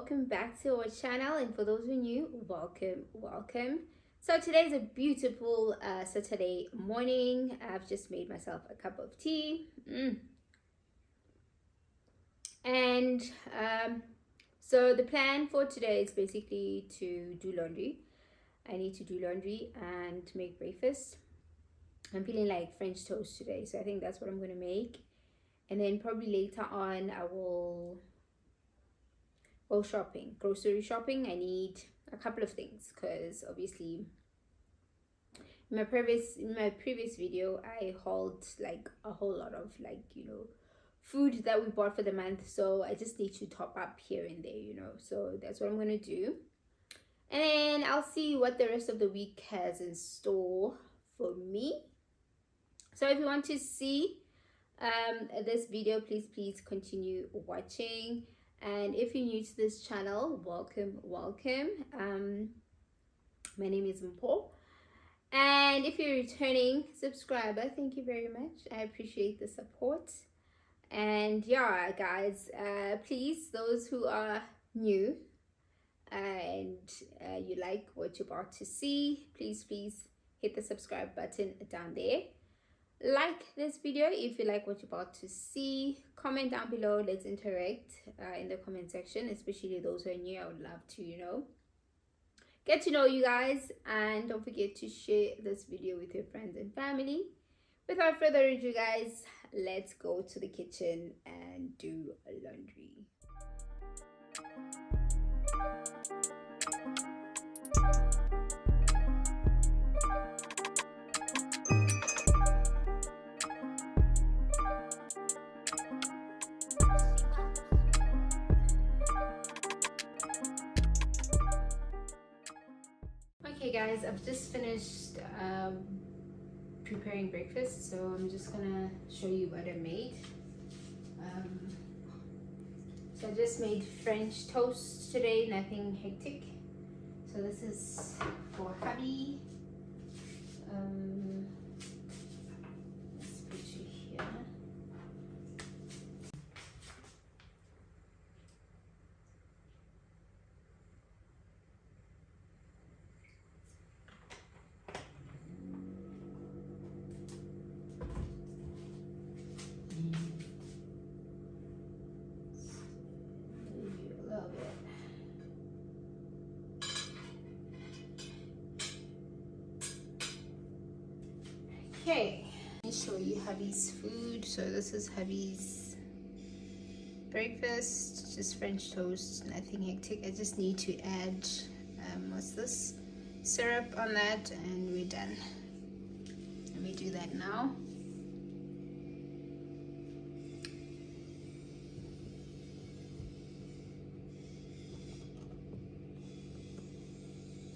welcome back to our channel, and for those who are new, welcome. So today is a beautiful Saturday morning. I've just made myself a cup of tea and so the plan for today is basically to do laundry. I need to do laundry and make breakfast. I'm feeling like French toast today, so I think that's what I'm going to make. And then probably later on I will go shopping, grocery shopping. I need a couple of things because obviously in my previous video I hauled like a whole lot of food that we bought for the month, so I just need to top up here and there, so that's what I'm gonna do. And then I'll see what the rest of the week has in store for me. So if you want to see this video, please continue watching. And if you're new to this channel, welcome. My name is Mpo, and if you're a returning subscriber, thank you very much. I appreciate the support. And yeah, guys, please, those who are new and you like what you're about to see, please hit the subscribe button down there. Like this video if you like what you're about to see. Comment down below. Let's interact in the comment section, especially those who are new. I would love to get to know you guys, and don't forget to share this video with your friends and family. Without further ado, guys, let's go to the kitchen and do laundry. Okay guys, I've just finished preparing breakfast, so I'm just gonna show you what I made. So I just made French toast today, nothing hectic. So this is for hubby. Let's put you here. Okay, let me show you hubby's food. So this is hubby's breakfast, just French toast, nothing hectic. I just need to add what's this, syrup on that, and we're done. Let me do that now.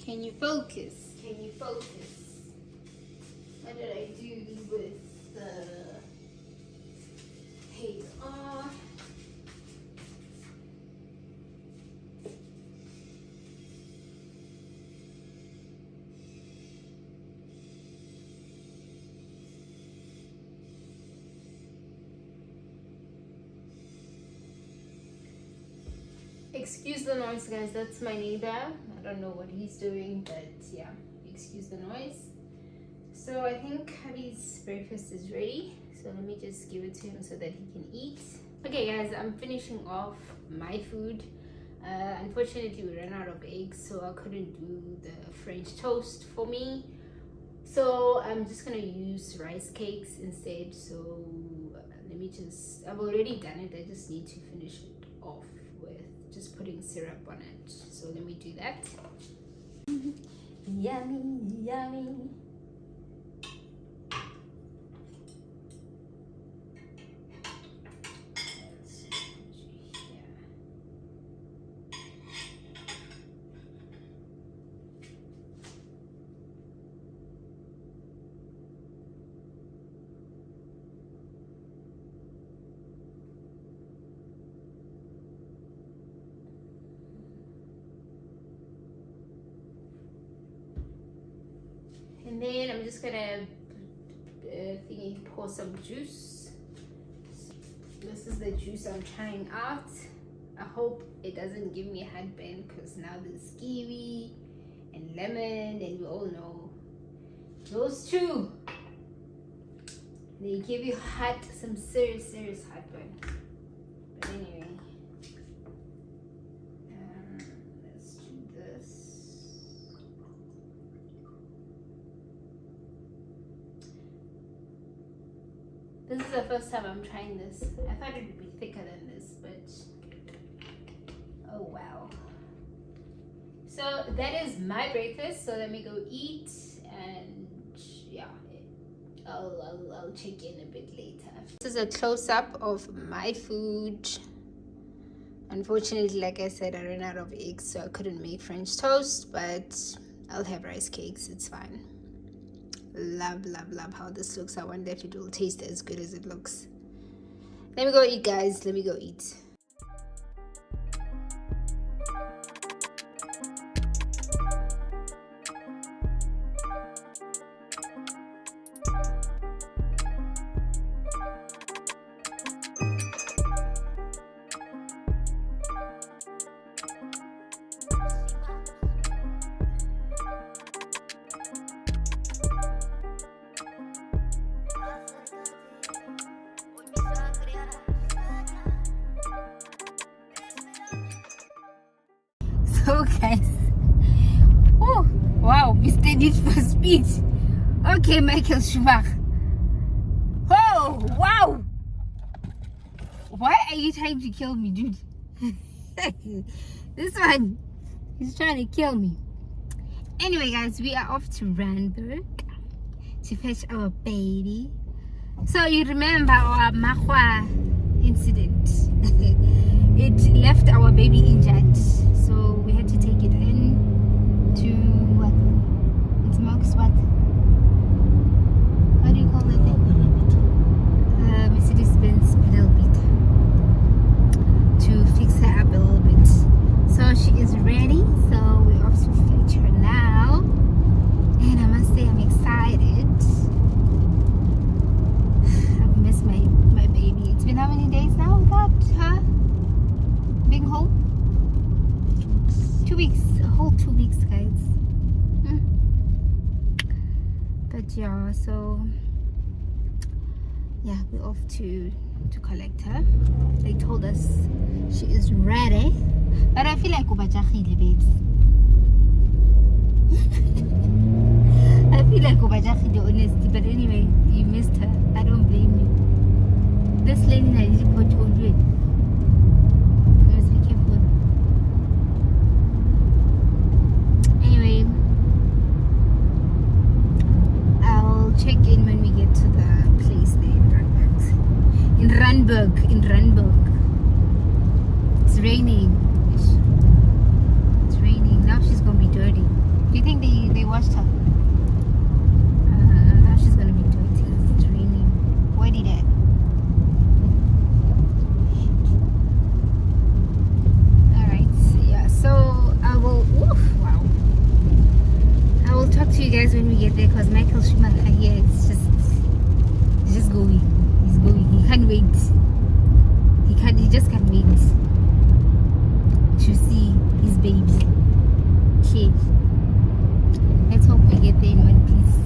Can you focus? What did I do with the paper? Excuse the noise, guys. That's my neighbor. I don't know what he's doing, but yeah, excuse the noise. So I think hubby's breakfast is ready, so let me just give it to him so that he can eat. Okay guys, I'm finishing off my food. Unfortunately we ran out of eggs, so I couldn't do the French toast for me, so I'm just gonna use rice cakes instead. So I've already done it, I just need to finish it off with just putting syrup on it. So let me do that. Yummy. And then I'm just gonna pour some juice. This is the juice I'm trying out. I hope it doesn't give me heartburn, because now there's kiwi and lemon, and we all know those two, they give you some serious heartburn. But anyway, let's do this. This is the first time I'm trying this. I thought it would be thicker than this, but oh wow. So that is my breakfast. So let me go eat, and yeah, I'll check in a bit later. This is a close-up of my food. Unfortunately, like I said, I ran out of eggs, so I couldn't make French toast, but I'll have rice cakes. It's fine. Love how this looks. I wonder if it will taste as good as it looks. Let me go eat, guys. Let me go eat. So guys, oh wow, Mr. Need for Speed. Okay, Michael Schumacher. Oh wow, why are you trying to kill me, dude? This one, he's trying to kill me. Anyway guys, we are off to Randburg to fetch our baby. So you remember our Mahua incident. It left our baby injured, so we had to take it in to what? It's Mox what? What do you call that thing? Mercedes Benz pedal beat to fix her up a little bit. So she is ready, so we're off to fetch her now, and I must say I'm excited. I've missed my baby. It's been how many days now without her being home? 2 weeks, a whole 2 weeks, guys. But yeah, so yeah, we're off to collect her. They told us she is ready, but I feel like ubajahile, babes. I feel like ubajahile, honestly, but anyway, you missed her. I don't blame you. This lady needs to put on you. Check in when we get to the place there in Randburg. In Randburg. It's raining. It's raining. Now she's gonna be dirty. Do you think they washed her? Now she's gonna be dirty because it's raining. Why did that? Alright, yeah, so I will wow. I will talk to you guys when we get there, because Michael Schumacher here is just going. He's going. He can't wait. He just can't wait to see his baby. Okay. Let's hope we get there in one piece.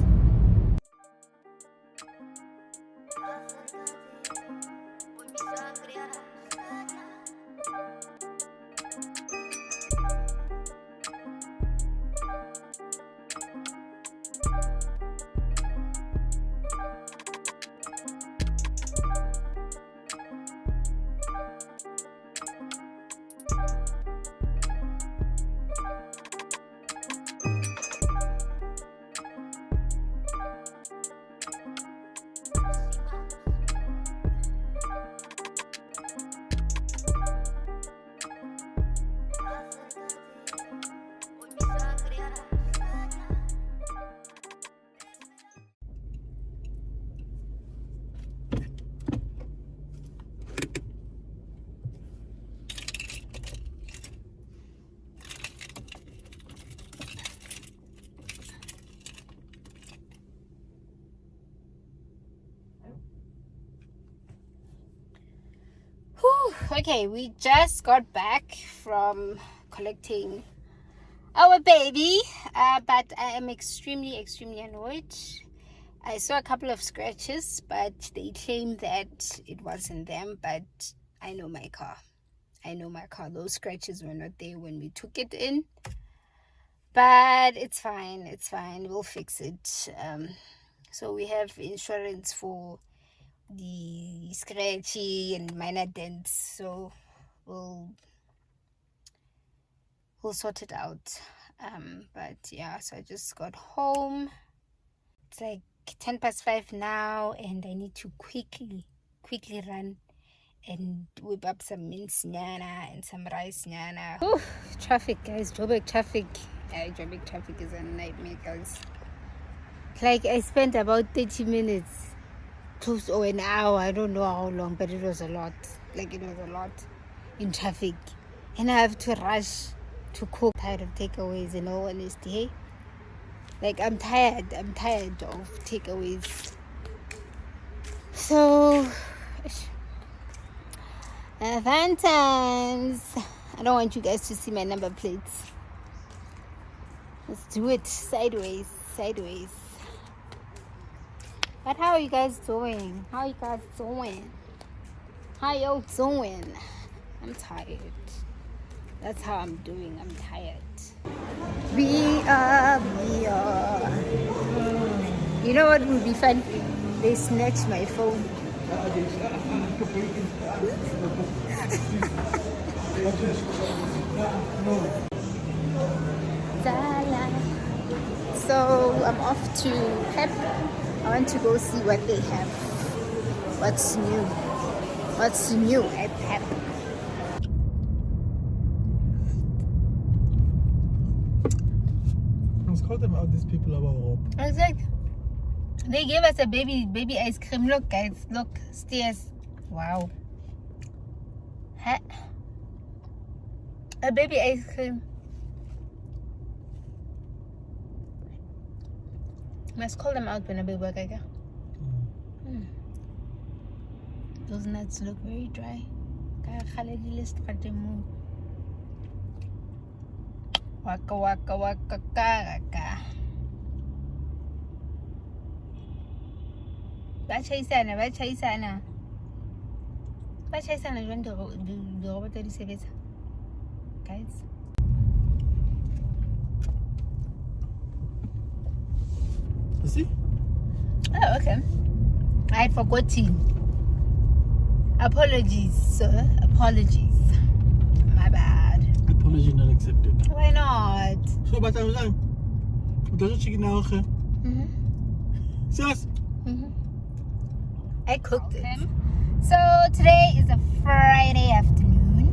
Okay, we just got back from collecting our baby, but I am extremely annoyed. I saw a couple of scratches, but they claim that it wasn't them. But I know my car. Those scratches were not there when we took it in. But it's fine. We'll fix it. So we have insurance for the scratchy and minor dents. So we'll sort it out. But yeah, so I just got home. It's like 5:10 now, and I need to quickly run and whip up some mince nyana and some rice nyana. Ooh, traffic, guys. Joburg traffic. Joburg traffic is a nightmare, guys. Like, I spent about 30 minutes, close to an hour. I don't know how long, but it was a lot. In traffic. And I have to rush to cook. I'm tired of takeaways, in all honesty. Hey? Like, I'm tired of takeaways. So, fun times. I don't want you guys to see my number plates. Let's do it sideways. But how are you guys doing? How y'all doing? I'm tired. That's how I'm doing. I'm tired. We are. You know what would be fun? They snatched my phone. So I'm off to Pep. I want to go see what they have. What's new at Pep? Let's call them out, these people about hope. Exactly. They gave us a baby ice cream. Look, guys, look, stairs. Wow. A baby ice cream. Must call them out when a baby work again. Those nuts look very dry. Waka kaka. Ba chaisana jwang diroboto di sebetsa, guys. You see? Oh, okay. I had forgotten. Apologies, sir. Apologies. My bad. Apology not accepted. Why not? So, but I was like, does it chicken now? Serious? I cooked it. So today is a Friday afternoon.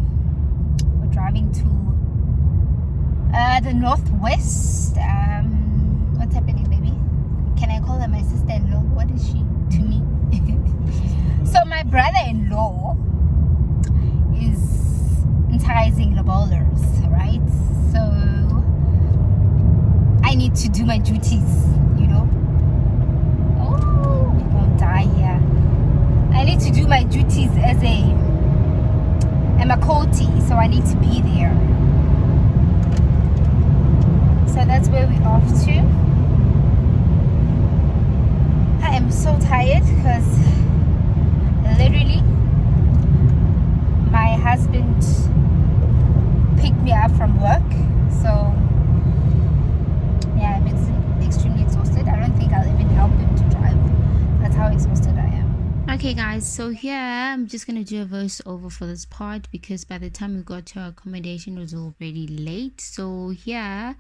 We're driving to the northwest. What's happening, baby? Can I call her my sister-in-law? What is she to me? So my brother-in-law is enticing the bowlers, right? So I need to do my duties, you know. Oh, we're gonna die here. I need to do my duties as I'm a coati, so I need to be there. So that's where we're off to. I am so tired because literally my husband picked me up from work. So yeah, I'm extremely exhausted. I don't think I'll even help him to drive. That's how exhausted I am. Okay guys, so here I'm just gonna do a voiceover for this part because by the time we got to our accommodation it was already late. So here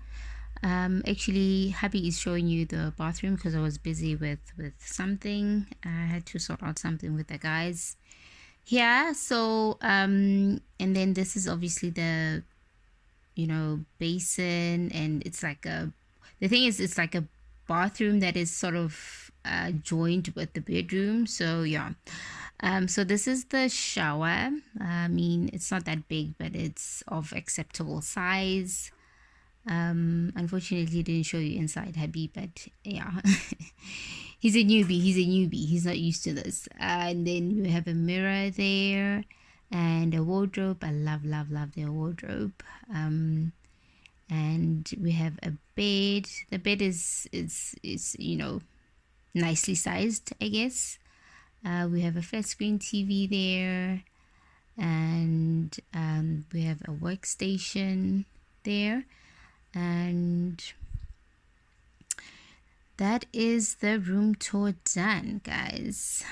actually Happy is showing you the bathroom because I was busy with something. I had to sort out something with the guys here. So and then this is obviously the, you know, basin, and it's like the thing is it's like a bathroom that is sort of joined with the bedroom. So yeah, so this is the shower. I mean, it's not that big, but it's of acceptable size. Unfortunately didn't show you inside, Habib, but yeah. he's a newbie, he's not used to this. And then you have a mirror there, and a wardrobe. I love their wardrobe. And we have a bed. The bed is nicely sized, I guess. We have a flat screen TV there, and we have a workstation there, and that is the room tour done, guys.